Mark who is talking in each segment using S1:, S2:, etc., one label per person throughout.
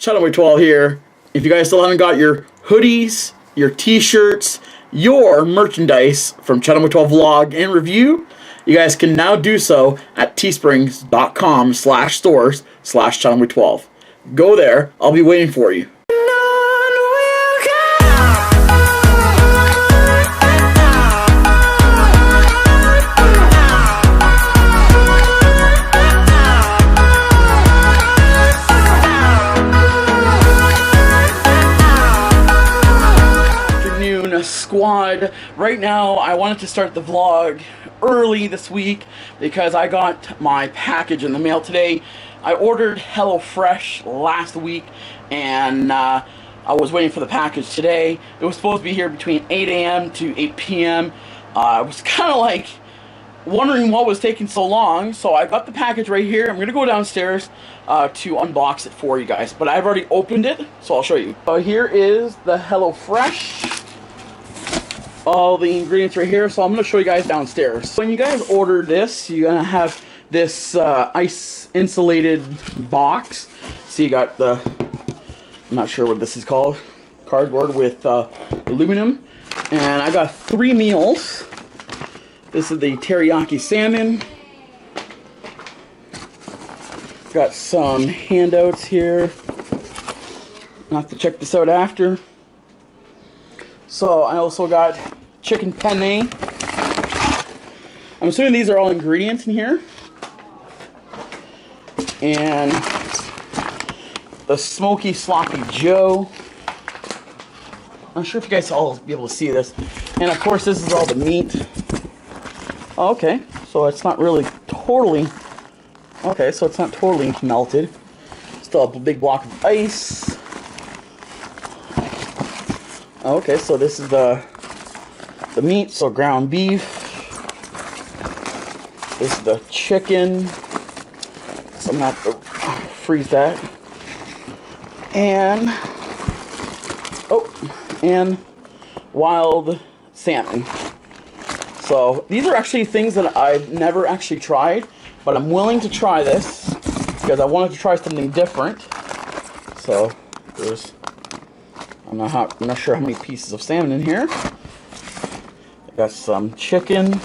S1: Chatham-Kent here. If you guys still haven't got your hoodies, your t-shirts, your merchandise from Chatham-Kent Vlog and Review, you guys can now do so at teesprings.com/stores/Chatham-Kent. Go there. I'll be waiting for you. Squad. Right now I wanted to start the vlog early this week because I got my package in the mail today. I ordered HelloFresh last week and I was waiting for the package today. It was supposed to be here between 8 a.m. to 8 p.m. I was kind of like wondering what was taking so long, so I got the package right here. I'm gonna go downstairs to unbox it for you guys, but I've already opened it, so I'll show you. Here is the HelloFresh. All the ingredients right here, so I'm going to show you guys downstairs. When you guys order this, you're going to have this ice insulated box. So you got the, I'm not sure what this is called, cardboard with aluminum. And I got 3 meals. This is the teriyaki salmon. Got some handouts here. I'll have to check this out after. So I also got chicken penne. I'm assuming these are all ingredients in here. And the smoky sloppy Joe. I'm not sure if you guys all be able to see this. And of course this is all the meat. Oh, okay, so it's not really totally, okay, so it's not totally melted. Still a big block of ice. Okay, so this is the meat, so ground beef. This is the chicken. So I'm gonna have to freeze that. And and wild salmon. So these are actually things that I've never actually tried, but I'm willing to try this because I wanted to try something different. So there's, I'm not sure how many pieces of salmon in here. I got some chicken,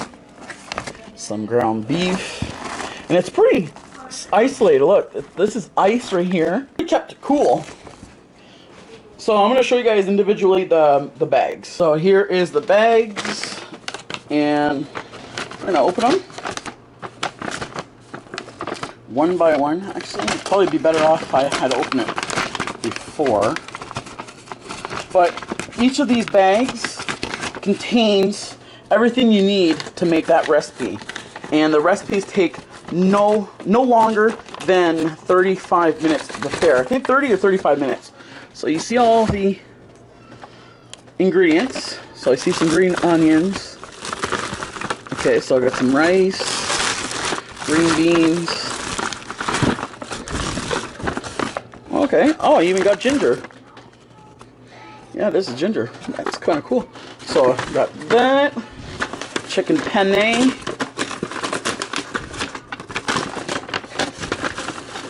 S1: some ground beef, and it's pretty isolated. Look, this is ice right here. It kept it cool. So I'm going to show you guys individually the bags. So here is the bags, and I'm going to open them one by one. Actually, it'd probably be better off if I had to open it before. But each of these bags contains everything you need to make that recipe. And the recipes take no longer than 35 minutes to prepare. I think 30 or 35 minutes. So you see all the ingredients. So I see some green onions. Okay, so I got some rice, green beans. Okay, oh, I even got ginger. Yeah, this is ginger. That's kind of cool. So I got that. Chicken penne. I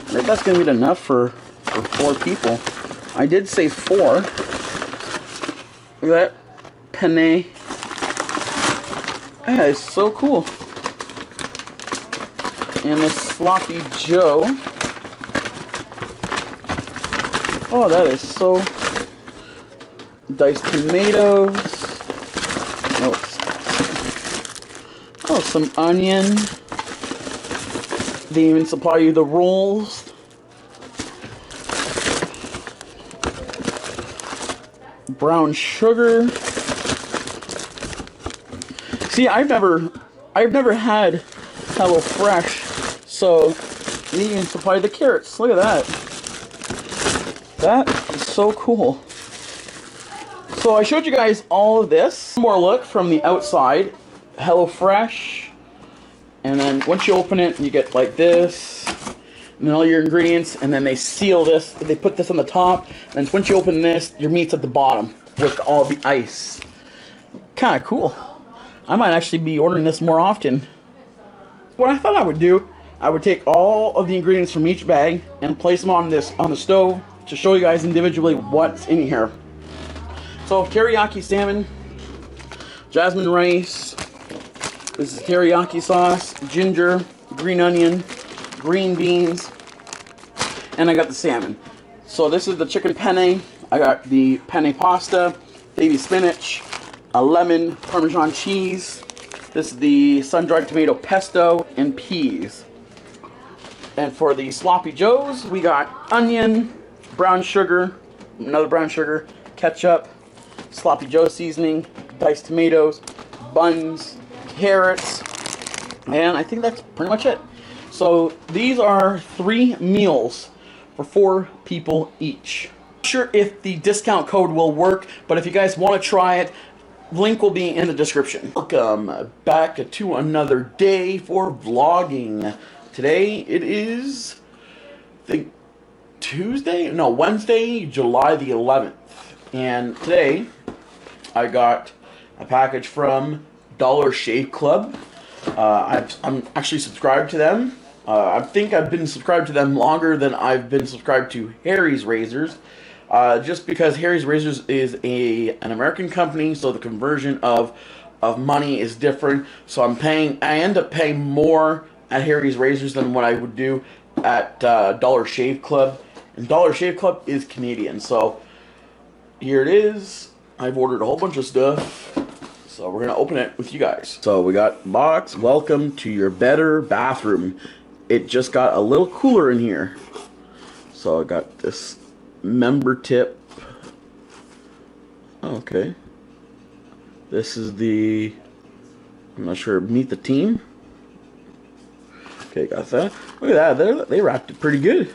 S1: think that's going to be enough for 4 people. I did say 4. Look at that. Penne. That is so cool. And this sloppy Joe. Oh, that is so... Diced tomatoes. Oh, some onion. They even supply you the rolls. Brown sugar. See, I've never had HelloFresh, so they even supply the carrots. Look at that. That is so cool. So I showed you guys all of this. One more look from the outside. HelloFresh. And then once you open it, you get like this. And then all your ingredients. And then they seal this. They put this on the top. And once you open this, your meat's at the bottom with all the ice. Kind of cool. I might actually be ordering this more often. What I thought I would do, I would take all of the ingredients from each bag and place them on the stove, to show you guys individually what's in here. So teriyaki salmon, jasmine rice, this is teriyaki sauce, ginger, green onion, green beans, and I got the salmon. So this is the chicken penne. I got the penne pasta, baby spinach, a lemon, Parmesan cheese. This is the sun-dried tomato pesto and peas. And for the sloppy joes, we got onion, brown sugar, another brown sugar, ketchup, sloppy joe seasoning, diced tomatoes, buns, carrots, and I think that's pretty much it. So these are 3 meals for 4 people each. Not sure if the discount code will work, but if you guys want to try it, link will be in the description. Welcome back to another day for vlogging. Today it is, I think, Wednesday, July the 11th. And today I got a package from Dollashave Club. I'm actually subscribed to them. I think I've been subscribed to them longer than I've been subscribed to Harry's Razors. Just because Harry's Razors is an American company, so the conversion of money is different. So I end up paying more at Harry's Razors than what I would do at Dollar Shave Club. And Dollar Shave Club is Canadian, so here it is. I've ordered a whole bunch of stuff, so we're gonna open it with you guys. So we got box. Welcome to your better bathroom. It just got a little cooler in here. So I got this member tip. Okay. This is the, I'm not sure, meet the team. Okay, got that. Look at that. They wrapped it pretty good.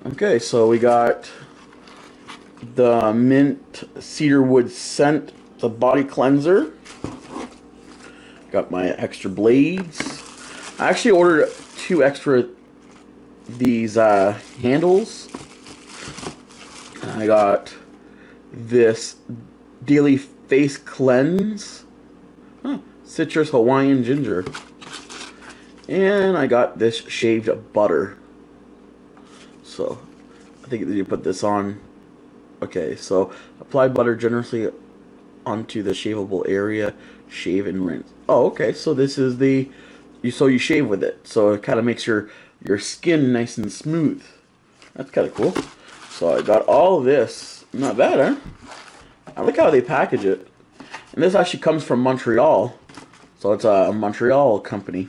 S1: Okay, so we got the mint cedarwood scent, the body cleanser. Got my extra blades. I actually ordered 2 extra these handles. I got this daily face cleanse, citrus Hawaiian ginger, and I got this shaved butter. So I think you put this on. Okay, so apply butter generously onto the shaveable area, shave and rinse. Oh, okay, so this is you shave with it, so it kind of makes your skin nice and smooth. That's kind of cool. So I got all of this. Not bad, huh? I like how they package it. And this actually comes from Montreal, so it's a Montreal company.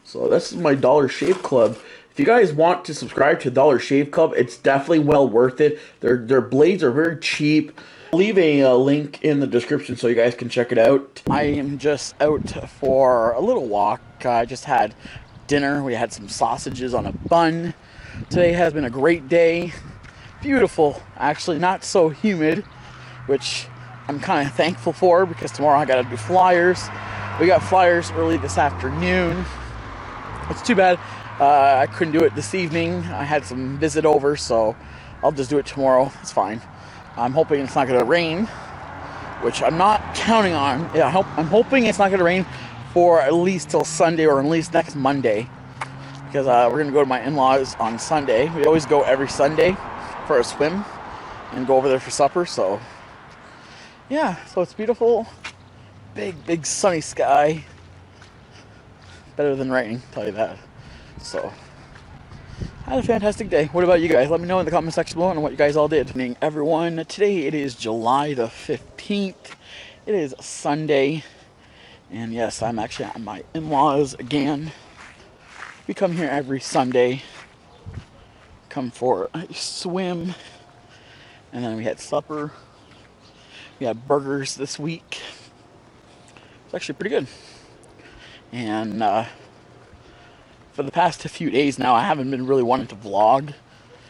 S1: So this is my Dollar Shave Club. If you guys want to subscribe to Dollar Shave Club, it's definitely well worth it. Their blades are very cheap. I'll leave a link in the description so you guys can check it out. I am just out for a little walk. I just had dinner. We had some sausages on a bun. Today has been a great day. Beautiful. Actually, not so humid, which I'm kind of thankful for because tomorrow I got to do flyers. We got flyers early this afternoon. It's too bad I couldn't do it this evening. I had some visit over, so I'll just do it tomorrow. It's fine. I'm hoping it's not going to rain, which I'm not counting on. Yeah, I'm hoping it's not going to rain for at least till Sunday or at least next Monday, because we're going to go to my in-laws on Sunday. We always go every Sunday for a swim and go over there for supper. So yeah, so it's beautiful. Big sunny sky. Better than raining, tell you that. So I had a fantastic day. What about you guys? Let me know in the comment section below on what you guys all did. Good evening, everyone. Today it is July the 15th. It is Sunday. And yes, I'm actually at my in-laws again. We come here every Sunday. Come for a swim. And then we had supper. We had burgers this week. It's actually pretty good. And for the past few days now, I haven't been really wanting to vlog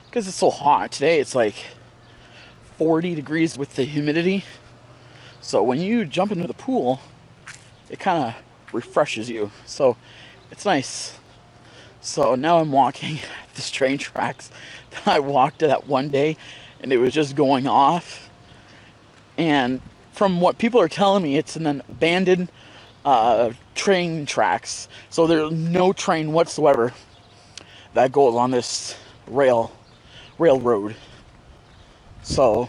S1: because it's so hot. Today it's like 40 degrees with the humidity. So when you jump into the pool, it kind of refreshes you. So it's nice. So now I'm walking this train tracks that I walked that one day, and it was just going off. And from what people are telling me, it's an abandoned train tracks. So there's no train whatsoever that goes on this rail. railroad. So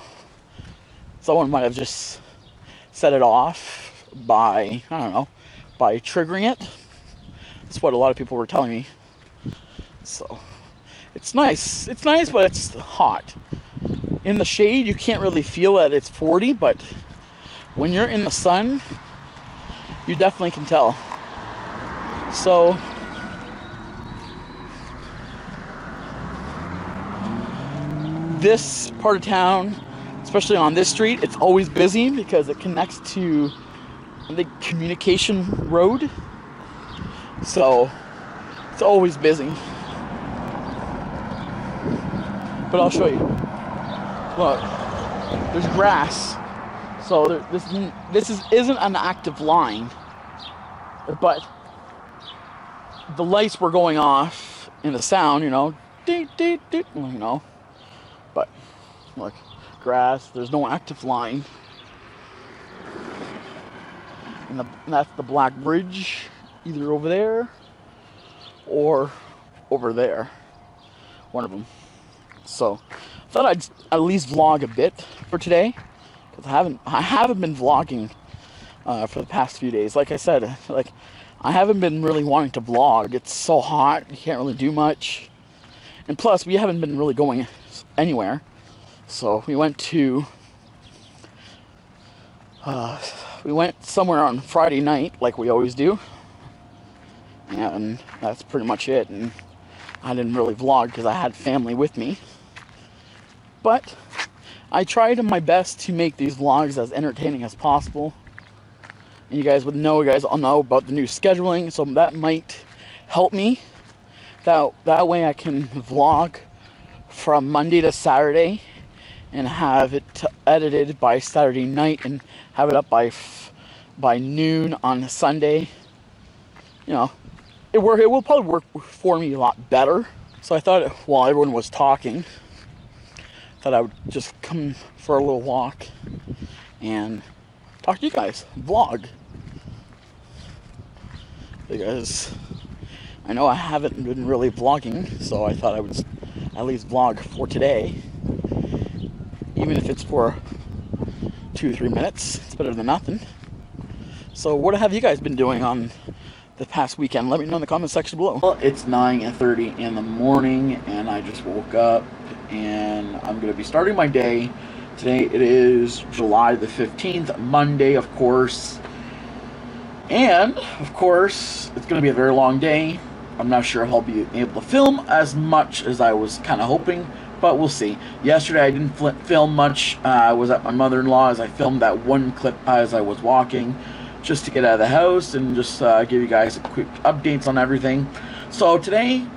S1: someone might have just set it off by, I don't know, by triggering it. That's what a lot of people were telling me. So it's nice. It's nice, but it's hot. In the shade, you can't really feel that it's 40, but when you're in the sun, you definitely can tell. So this part of town, especially on this street, it's always busy because it connects to the communication road. So it's always busy. But I'll show you. Look, there's grass. So this isn't an active line, but the lights were going off in the sound, you know, you know. But look, grass. There's no active line, and that's the Black Bridge, either over there or over there, one of them. So I thought I'd at least vlog a bit for today, because I haven't been vlogging for the past few days. Like I said, like I haven't been really wanting to vlog. It's so hot, you can't really do much, and plus we haven't been really going anywhere. So we went somewhere on Friday night, like we always do, and that's pretty much it. And I didn't really vlog because I had family with me, but I tried my best to make these vlogs as entertaining as possible. And you guys all know about the new scheduling, so that might help me. That way I can vlog from Monday to Saturday and have it edited by Saturday night and have it up by noon on Sunday. You know, it will probably work for me a lot better. So I thought while everyone was talking, I would just come for a little walk and talk to you guys, vlog. Because I know I haven't been really vlogging, so I thought I would at least vlog for today. Even if it's for 2-3 minutes, it's better than nothing. So what have you guys been doing on the past weekend? Let me know in the comment section below. Well, it's 9:30 in the morning and I just woke up and I'm going to be starting my day. Today it is July the 15th, Monday, of course. And, of course, it's going to be a very long day. I'm not sure if I'll be able to film as much as I was kind of hoping, but we'll see. Yesterday I didn't film much. I was at my mother-in-law's. I filmed that one clip as I was walking, just to get out of the house and just give you guys a quick updates on everything. So today,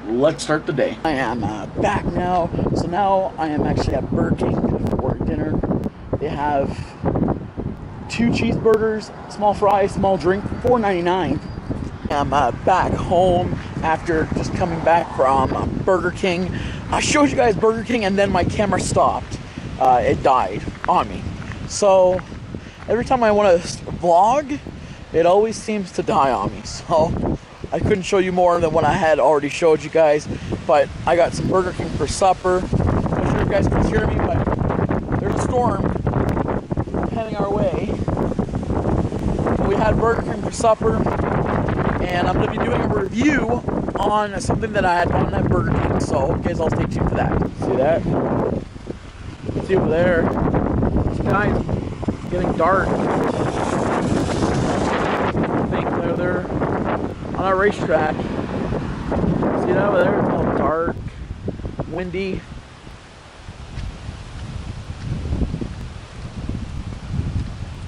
S1: let's start the day. I am back now. So now I am actually at Burger King for dinner. They have 2 cheeseburgers, small fries, small drink, $4.99. I'm back home after just coming back from Burger King. I showed you guys Burger King and then my camera stopped. It died on me. So every time I want to vlog, it always seems to die on me. So I couldn't show you more than what I had already showed you guys. But I got some Burger King for supper. I'm not sure if you guys can hear me, but there's a storm heading our way. We had Burger King for supper, and I'm going to be doing a review on something that I had bought at Burger King, so you guys all stay tuned for that. See that? See over there? The sky's getting dark. I think they're on a racetrack. See that over there? It's all dark, windy.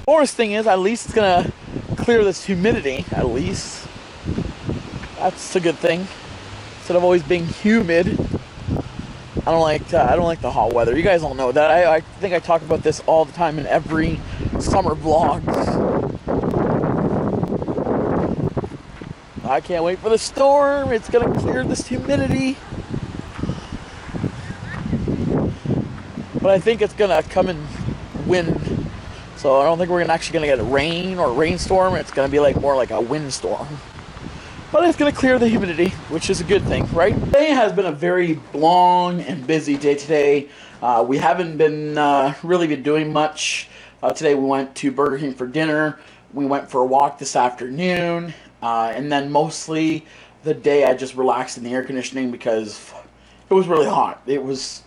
S1: Bonus thing is, at least it's going to clear this humidity, at least. That's a good thing. Instead of always being humid. I don't like the hot weather. You guys all know that. I think I talk about this all the time in every summer vlog. I can't wait for the storm. It's gonna clear this humidity. But I think it's gonna come in wind. So I don't think we're actually gonna get a rain or rainstorm. It's gonna be more like a windstorm. but it's going to clear the humidity, which is a good thing, right? Today has been a very long and busy day today. We haven't been really been doing much. Today we went to Burger King for dinner. We went for a walk this afternoon, and then mostly the day I just relaxed in the air conditioning because it was really hot. It was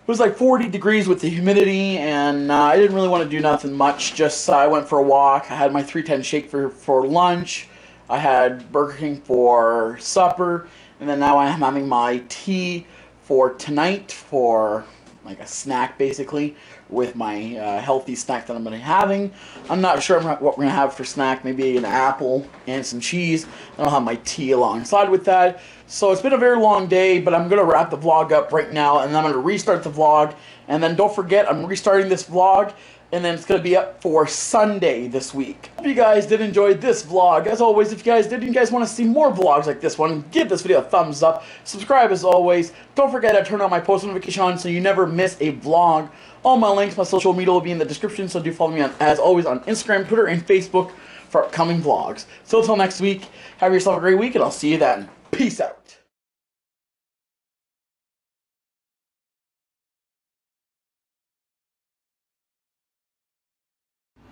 S1: like 40 degrees with the humidity, and I didn't really want to do nothing much. Just I went for a walk. I had my 310 shake for lunch. I had Burger King for supper, and then now I am having my tea for tonight for like a snack, basically, with my healthy snack that I'm going to be having. I'm not sure what we're going to have for snack. Maybe an apple and some cheese. And I'll have my tea alongside with that. So it's been a very long day, but I'm going to wrap the vlog up right now, and then I'm going to restart the vlog. And then don't forget, I'm restarting this vlog, and then it's going to be up for Sunday this week. Hope you guys did enjoy this vlog. As always, if you guys did, and you guys want to see more vlogs like this one, give this video a thumbs up. Subscribe as always. Don't forget to turn on my post notification on so you never miss a vlog. All my links, my social media will be in the description, so do follow me, as always, on Instagram, Twitter, and Facebook for upcoming vlogs. So until next week, have yourself a great week, and I'll see you then. Peace out.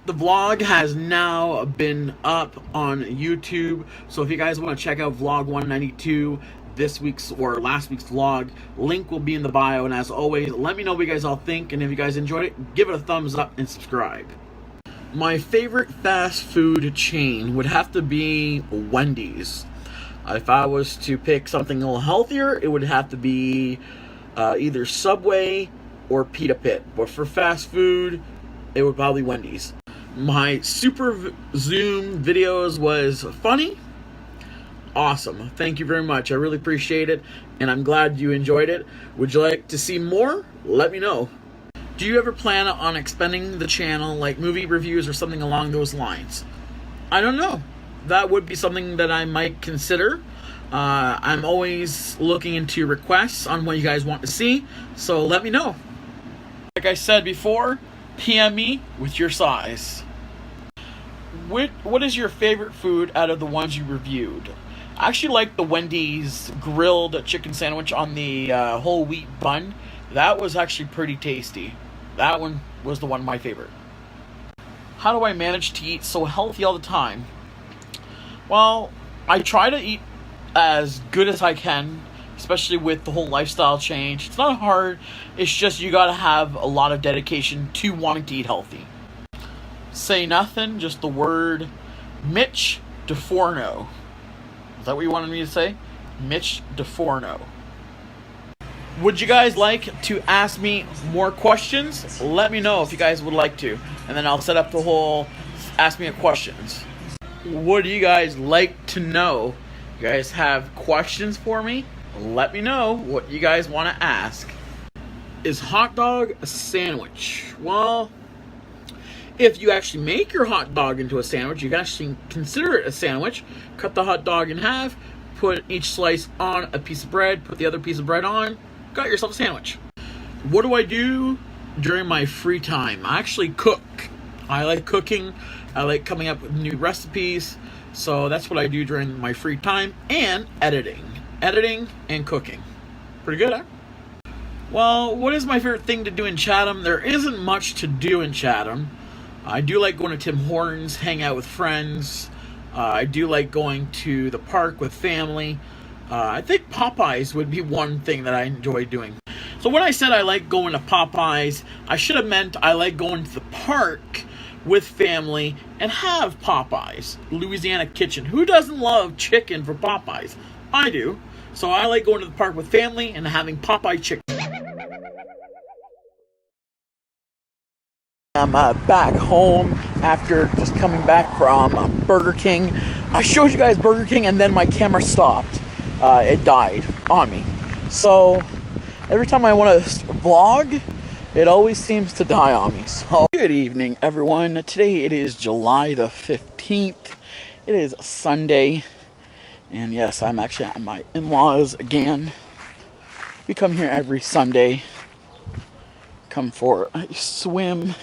S1: The vlog has now been up on YouTube, so if you guys want to check out vlog 192, this week's or last week's vlog, link will be in the bio. And as always, let me know what you guys all think, and if you guys enjoyed it, give it a thumbs up and subscribe. My favorite fast food chain would have to be Wendy's. If I was to pick something a little healthier, it would have to be either Subway or Pita Pit. But for fast food, it would probably be Wendy's. My Super Zoom videos was funny. Awesome. Thank you very much. I really appreciate it, and I'm glad you enjoyed it. Would you like to see more? Let me know. Do you ever plan on expanding the channel, like movie reviews or something along those lines? I don't know. That would be something that I might consider. I'm always looking into requests on what you guys want to see, so let me know. Like I said before, PM me with your size. What is your favorite food out of the ones you reviewed? I actually like the Wendy's grilled chicken sandwich on the whole wheat bun. That was actually pretty tasty. That one was the one my favorite. How do I manage to eat so healthy all the time? Well, I try to eat as good as I can, especially with the whole lifestyle change. It's not hard. It's just you gotta have a lot of dedication to wanting to eat healthy. Say nothing, just the word Mitch DeForno. Is that what you wanted me to say? Mitch DeForno. Would you guys like to ask me more questions? Let me know if you guys would like to, and then I'll set up the whole ask me a questions. What do you guys like to know? You guys have questions for me? Let me know what you guys want to ask. Is hot dog a sandwich? Well, if you actually make your hot dog into a sandwich, you can actually consider it a sandwich. Cut the hot dog in half, put each slice on a piece of bread, put the other piece of bread on, got yourself a sandwich. What do I do during my free time? I actually cook. I like cooking. I like coming up with new recipes. So that's what I do during my free time, and editing. Editing and cooking. Pretty good, huh? Well, what is my favorite thing to do in Chatham? There isn't much to do in Chatham. I do like going to Tim Hortons, hang out with friends. I do like going to the park with family. I think Popeyes would be one thing that I enjoy doing. So when I said I like going to Popeyes, I should have meant I like going to the park with family and have Popeyes. Louisiana Kitchen. Who doesn't love chicken for Popeyes? I do. So I like going to the park with family and having Popeye chicken. I'm back home after just coming back from Burger King. I showed you guys Burger King, and then my camera stopped. It died on me. So every time I want to vlog, it always seems to die on me. So good evening, everyone. Today it is July the 15th. It is Sunday. And yes, I'm actually at my in-laws again. We come here every Sunday. Come for a swim.